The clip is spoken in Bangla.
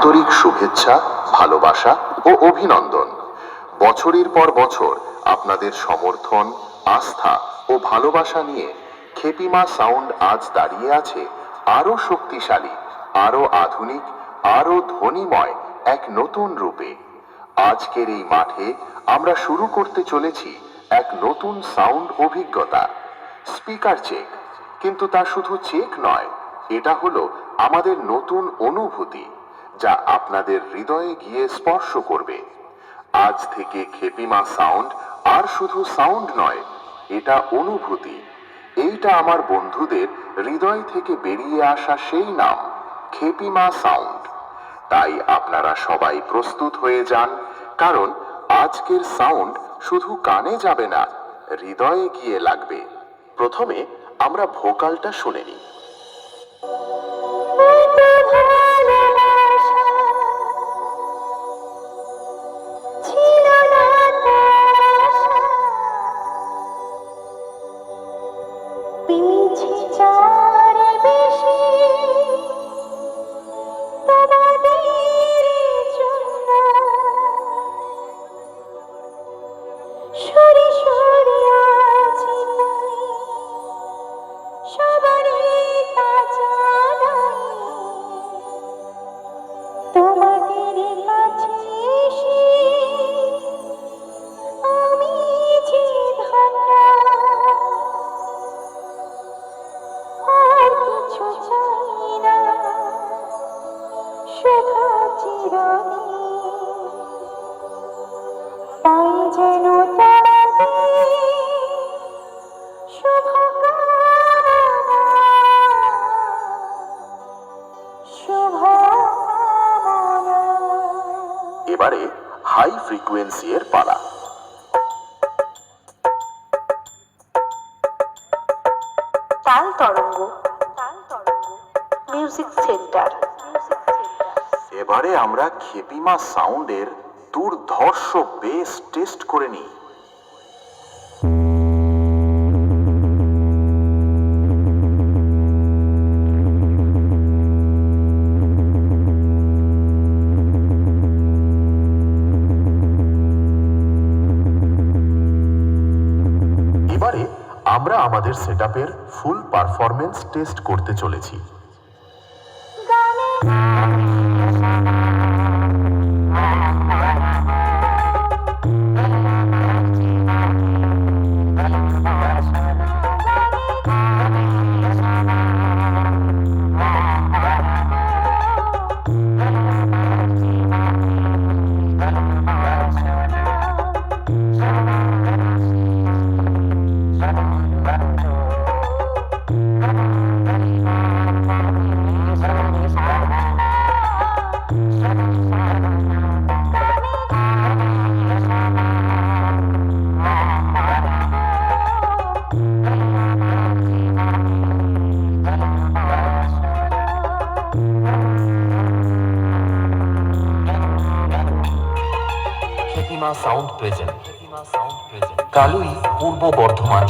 আন্তরিক শুভেচ্ছা, ভালোবাসা ও অভিনন্দন। বছরের পর বছর আপনাদের সমর্থন, আস্থা ও ভালোবাসা নিয়ে খেপিমা সাউন্ড আজ দাঁড়িয়ে আছে আরো শক্তিশালী, আরো আধুনিক, আরো ধ্বনিময় এক নতুন রূপে। আজকের এই মাঠে আমরা শুরু করতে চলেছি এক নতুন সাউন্ড অভিজ্ঞতা। স্পিকার চেক, কিন্তু তা শুধু চেক নয়, এটা হলো আমাদের নতুন অনুভূতি, যা আপনাদের হৃদয়ে গিয়ে স্পর্শ করবে। আজ থেকে খেপিমা সাউন্ড আর শুধু সাউন্ড নয়, এটা অনুভূতি। এইটা আমার বন্ধুদের হৃদয় থেকে বেরিয়ে আসা সেই নাম, খেপিমা সাউন্ড। তাই আপনারা সবাই প্রস্তুত হয়ে যান, কারণ আজকের সাউন্ড শুধু কানে যাবে না, হৃদয়ে গিয়ে লাগবে। প্রথমে আমরা ভোকালটা শুনে নিই। এবারে হাই ফ্রিকোয়েন্সি এর পালা। তাল তরঙ্গ, মিউজিক সেন্টার। এবারে আমরা খেপিমা সাউন্ডের দুর্ধর্ষ বেস টেস্ট করে নিই। এবারে আমরা আমাদের সেটআপের ফুল পারফরম্যান্স টেস্ট করতে চলেছি। সাউন্ড প্রেজেন্ট কালুই পূর্ব বর্ধমান।